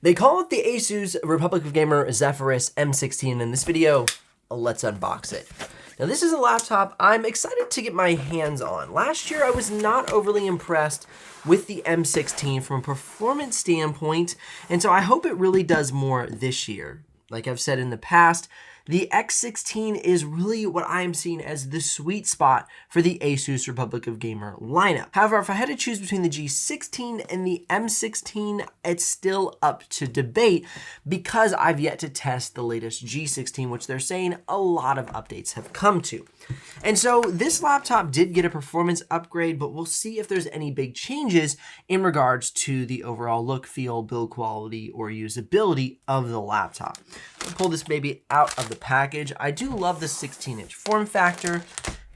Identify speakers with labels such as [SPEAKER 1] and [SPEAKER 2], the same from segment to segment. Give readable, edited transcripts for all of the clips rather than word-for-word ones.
[SPEAKER 1] They call it the Asus Republic of Gamer Zephyrus M16, and in this video, let's unbox it. Now this is a laptop I'm excited to get my hands on. Last year I was not overly impressed with the M16 from a performance standpoint, and so I hope it really does more this year. Like I've said in the past, the X16 is really what I am seeing as the sweet spot for the Asus Republic of Gamer lineup. However, if I had to choose between the G16 and the M16, it's still up to debate because I've yet to test the latest G16, which they're saying a lot of updates have come to. And so this laptop did get a performance upgrade, but we'll see if there's any big changes in regards to the overall look, feel, build quality, or usability of the laptop. I'll pull this baby out of the package. I do love the 16-inch form factor.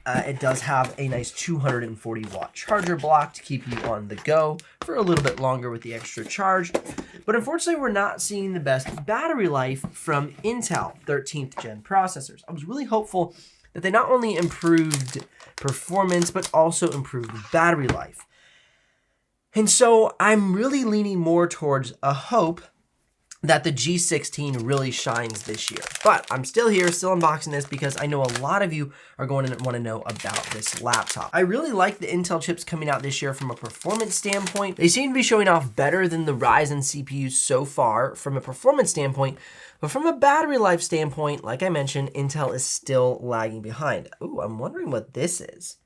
[SPEAKER 1] It does have a nice 240-watt charger block to keep you on the go for a little bit longer with the extra charge. But unfortunately, we're not seeing the best battery life from Intel 13th gen processors. I was really hopeful that they not only improved performance, but also improved battery life. And so I'm really leaning more towards a hope that the G16 really shines this year. But I'm still here, still unboxing this because I know a lot of you are going to want to know about this laptop. I really like the Intel chips coming out this year from a performance standpoint. They seem to be showing off better than the Ryzen CPUs so far from a performance standpoint, but from a battery life standpoint, like I mentioned, Intel is still lagging behind. Ooh, I'm wondering what this is.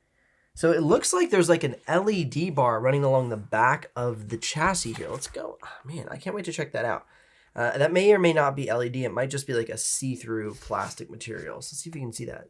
[SPEAKER 1] So it looks like there's like an LED bar running along the back of the chassis here. Let's go. Oh, man, I can't wait to check that out. That may or may not be LED. It might just be like a see-through plastic material. So let's see if you can see that.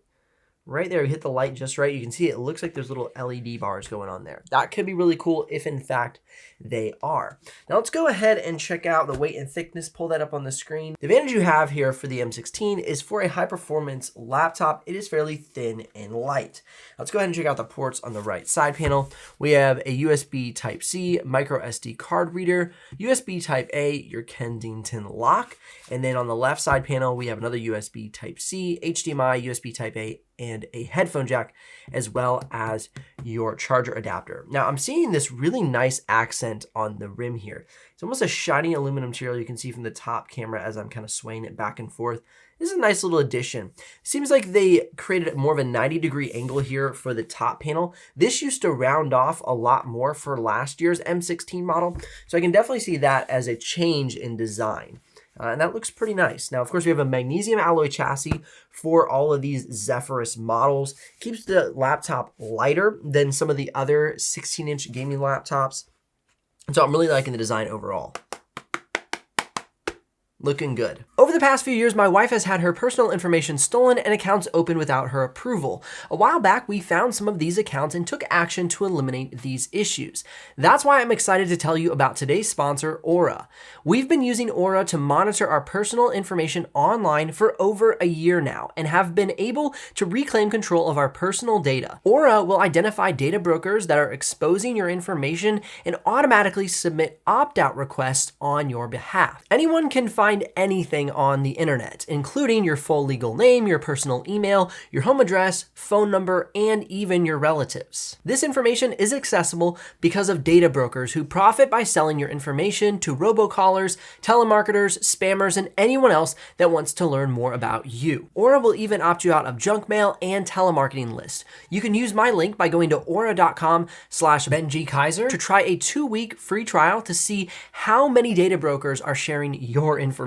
[SPEAKER 1] Right there, we hit the light just right. You can see it looks like there's little LED bars going on there. That could be really cool if in fact they are. Now let's go ahead and check out the weight and thickness. Pull that up on the screen. The advantage you have here for the M16 is for a high performance laptop, it is fairly thin and light. Let's go ahead and check out the ports on the right side panel. We have a USB Type-C, micro SD card reader, USB Type-A, your Kensington lock, and then on the left side panel, we have another USB Type-C, HDMI, USB Type-A, and a headphone jack, as well as your charger adapter. Now I'm seeing this really nice accent on the rim here. It's almost a shiny aluminum material you can see from the top camera as I'm kind of swaying it back and forth. This is a nice little addition. Seems like they created more of a 90-degree angle here for the top panel. This used to round off a lot more for last year's M16 model, so I can definitely see that as a change in design. And that looks pretty nice. Now, of course, we have a magnesium alloy chassis for all of these Zephyrus models. Keeps the laptop lighter than some of the other 16-inch gaming laptops. So I'm really liking the design overall. Looking good. Over the past few years, my wife has had her personal information stolen and accounts opened without her approval. A while back, we found some of these accounts and took action to eliminate these issues. That's why I'm excited to tell you about today's sponsor, Aura. We've been using Aura to monitor our personal information online for over a year now and have been able to reclaim control of our personal data. Aura will identify data brokers that are exposing your information and automatically submit opt-out requests on your behalf. Anyone can find anything on the internet, including your full legal name, your personal email, your home address, phone number, and even your relatives. This information is accessible because of data brokers who profit by selling your information to robocallers, telemarketers, spammers, and anyone else that wants to learn more about you. Aura will even opt you out of junk mail and telemarketing lists. You can use my link by going to aura.com/BenjiKaiser to try a 2-week free trial to see how many data brokers are sharing your information.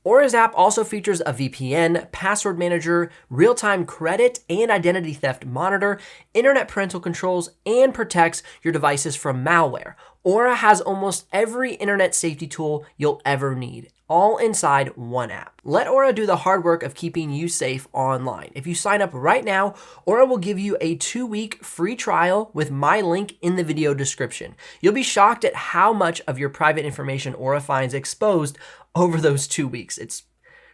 [SPEAKER 1] Aura's app also features a VPN, password manager, real-time credit and identity theft monitor, internet parental controls, and protects your devices from malware. Aura has almost every internet safety tool you'll ever need, all inside one app. Let Aura do the hard work of keeping you safe online. If you sign up right now, Aura will give you a 2-week free trial with my link in the video description. You'll be shocked at how much of your private information Aura finds exposed over those 2 weeks. It's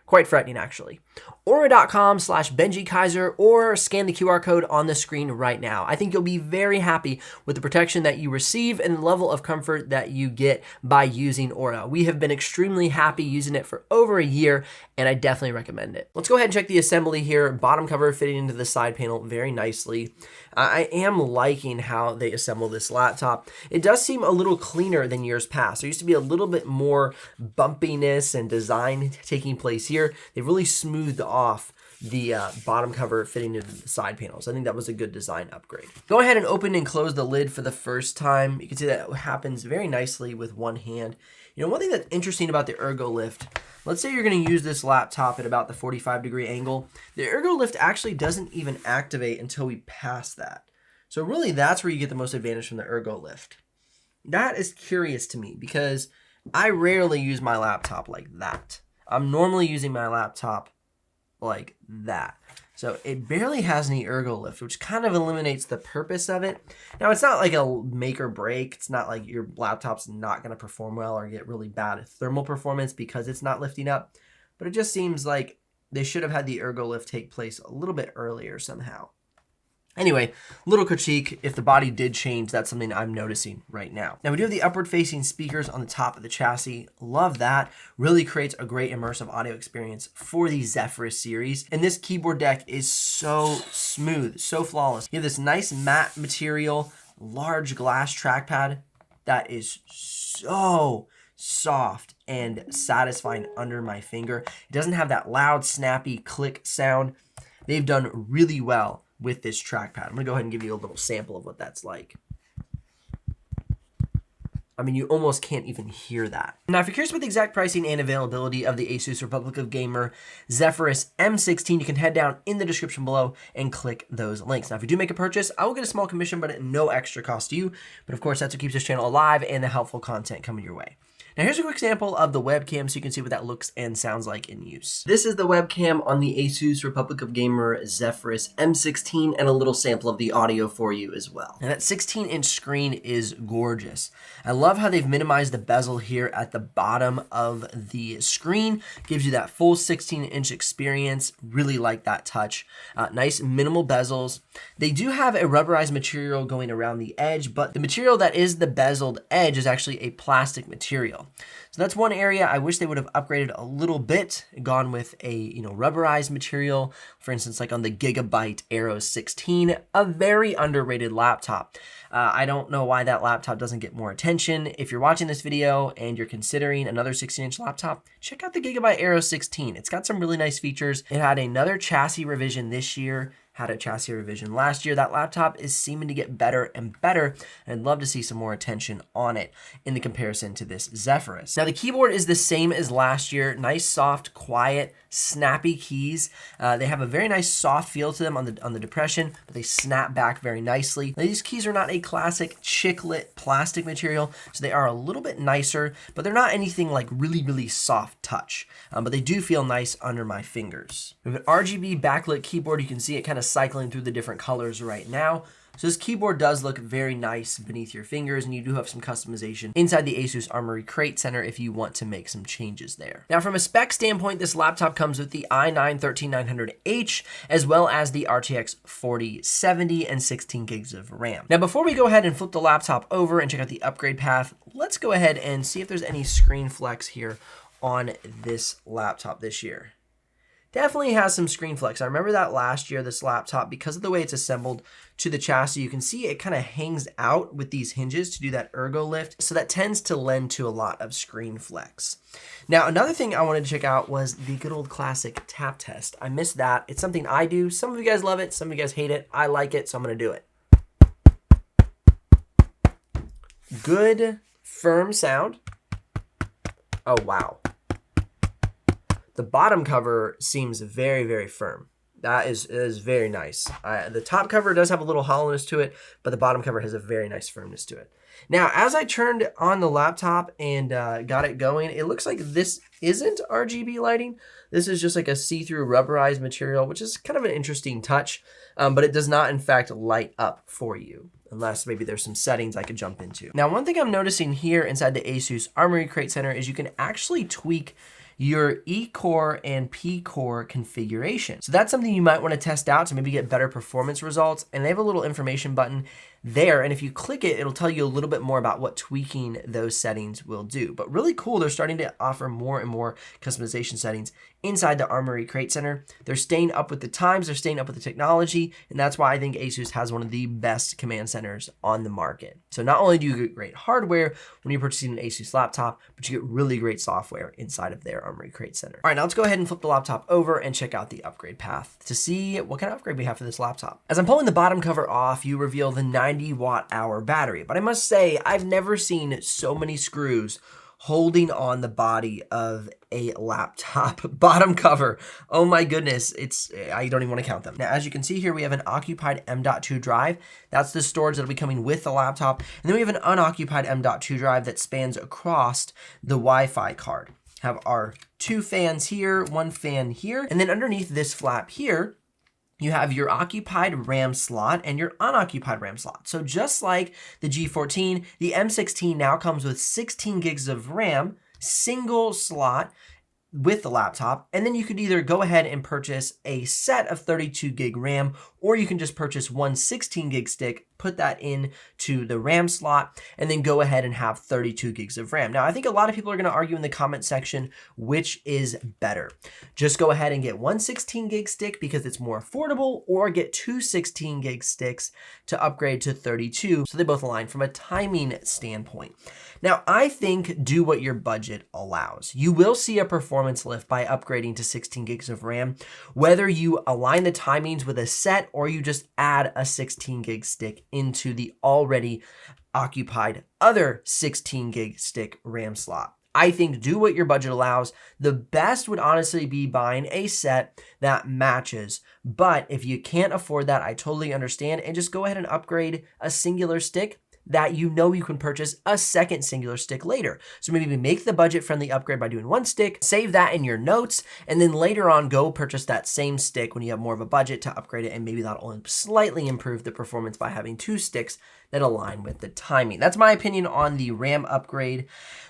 [SPEAKER 1] quite frightening, actually. Aura.com/BenjiKaiser or scan the QR code on the screen right now. I think you'll be very happy with the protection that you receive and the level of comfort that you get by using Aura. We have been extremely happy using it for over a year, and I definitely recommend it. Let's go ahead and check the assembly here. Bottom cover fitting into the side panel very nicely. I am liking how they assemble this laptop. It does seem a little cleaner than years past. There used to be a little bit more bumpiness and design taking place here. They've really smoothed off the bottom cover fitting into the side panels. I think that was a good design upgrade. Go ahead and open and close the lid for the first time. You can see that happens very nicely with one hand. You know, one thing that's interesting about the Ergo Lift, let's say you're going to use this laptop at about the 45-degree angle. The Ergo Lift actually doesn't even activate until we pass that. So really that's where you get the most advantage from the Ergo Lift. That is curious to me because I rarely use my laptop like that. I'm normally using my laptop like that. So it barely has any ergo lift, which kind of eliminates the purpose of it. Now, it's not like a make or break. It's not like your laptop's not going to perform well or get really bad thermal performance because it's not lifting up. But it just seems like they should have had the ergo lift take place a little bit earlier somehow. Anyway, little critique, if the body did change, that's something I'm noticing right now. Now we do have the upward facing speakers on the top of the chassis. Love that. Really creates a great immersive audio experience for the Zephyrus series. And this keyboard deck is so smooth, so flawless. You have this nice matte material, large glass trackpad that is so soft and satisfying under my finger. It doesn't have that loud, snappy click sound. They've done really well with this trackpad. I'm gonna go ahead and give you a little sample of what that's like. I mean, you almost can't even hear that. Now, if you're curious about the exact pricing and availability of the Asus Republic of Gamer Zephyrus M16, you can head down in the description below and click those links. Now, if you do make a purchase, I will get a small commission, but at no extra cost to you. But of course, that's what keeps this channel alive and the helpful content coming your way. Now here's a quick sample of the webcam so you can see what that looks and sounds like in use. This is the webcam on the Asus Republic of Gamer Zephyrus M16 and a little sample of the audio for you as well. And that 16-inch screen is gorgeous. I love how they've minimized the bezel here at the bottom of the screen. Gives you that full 16-inch experience. Really like that touch. Nice minimal bezels. They do have a rubberized material going around the edge, but the material that is the bezeled edge is actually a plastic material. So that's one area I wish they would have upgraded a little bit, gone with a rubberized material, for instance, like on the Gigabyte Aero 16, a very underrated laptop. I don't know why that laptop doesn't get more attention. If you're watching this video and you're considering another 16-inch laptop, check out the Gigabyte Aero 16. It's got some really nice features. It had another chassis revision this year, had a chassis revision last year. That laptop is seeming to get better and better, and I'd love to see some more attention on it in the comparison to this Zephyrus. Now the keyboard is the same as last year. Nice, soft, quiet, snappy keys. They have a very nice soft feel to them on the depression, but they snap back very nicely. Now, these keys are not a classic chiclet plastic material, so they are a little bit nicer, but they're not anything like really, really soft touch. But they do feel nice under my fingers. We have an RGB backlit keyboard. You can see it kind of cycling through the different colors right now. So this keyboard does look very nice beneath your fingers, and you do have some customization inside the Asus Armoury-Crate Center if you want to make some changes there. Now from a spec standpoint, this laptop comes with the i9-13900H as well as the RTX 4070 and 16 gigs of RAM. Now before we go ahead and flip the laptop over and check out the upgrade path, let's go ahead and see if there's any screen flex here on this laptop this year. Definitely has some screen flex. I remember that last year, this laptop, because of the way it's assembled to the chassis, you can see it kind of hangs out with these hinges to do that ergo lift. So that tends to lend to a lot of screen flex. Now, another thing I wanted to check out was the good old classic tap test. I missed that. It's something I do. Some of you guys love it. Some of you guys hate it. I like it, so I'm going to do it. Good, firm sound. Oh, wow. The bottom cover seems very, very firm. That is very nice. The top cover does have a little hollowness to it, but the bottom cover has a very nice firmness to it. Now, as I turned on the laptop and got it going, it looks like this isn't RGB lighting. This is just like a see-through rubberized material, which is kind of an interesting touch, but it does not, in fact, light up for you, unless maybe there's some settings I could jump into. Now, one thing I'm noticing here inside the Asus Armoury-Crate Center is you can actually tweak your E-core and P-core configuration. So that's something you might want to test out to maybe get better performance results. And they have a little information button there. And if you click it, it'll tell you a little bit more about what tweaking those settings will do. But really cool, they're starting to offer more and more customization settings inside the Armoury-Crate Center. They're staying up with the times, they're staying up with the technology, and that's why I think Asus has one of the best command centers on the market. So not only do you get great hardware when you're purchasing an Asus laptop, but you get really great software inside of their Armoury-Crate Center. All right, now let's go ahead and flip the laptop over and check out the upgrade path to see what kind of upgrade we have for this laptop. As I'm pulling the bottom cover off, you reveal the 90 watt-hour battery, but I must say, I've never seen so many screws holding on the body of a laptop bottom cover. Oh my goodness, I don't even want to count them. Now, as you can see here, we have an occupied M.2 drive. That's the storage that'll be coming with the laptop. And then we have an unoccupied M.2 drive that spans across the Wi-Fi card. Have our 2 fans here, 1 fan here, and then underneath this flap here, you have your occupied RAM slot and your unoccupied RAM slot. So just like the G14, the M16 now comes with 16 gigs of RAM, single slot with the laptop. And then you could either go ahead and purchase a set of 32 gig RAM, or you can just purchase one 16 gig stick, put that into the RAM slot, and then go ahead and have 32 gigs of RAM. Now, I think a lot of people are gonna argue in the comment section, which is better. Just go ahead and get one 16 gig stick because it's more affordable, or get 2 16 gig sticks to upgrade to 32, so they both align from a timing standpoint. Now, I think do what your budget allows. You will see a performance lift by upgrading to 16 gigs of RAM, whether you align the timings with a set or you just add a 16 gig stick into the already occupied other 16 gig stick RAM slot. I think do what your budget allows. The best would honestly be buying a set that matches. But if you can't afford that, I totally understand, and just go ahead and upgrade a singular stick that you know you can purchase a second singular stick later. So maybe make the budget-friendly upgrade by doing 1 stick, save that in your notes, and then later on go purchase that same stick when you have more of a budget to upgrade it, and maybe that'll slightly improve the performance by having 2 sticks that align with the timing. That's my opinion on the RAM upgrade.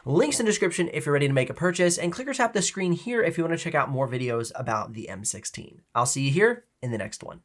[SPEAKER 1] Links in the description if you're ready to make a purchase, and click or tap the screen here if you want to check out more videos about the M16. I'll see you here in the next one.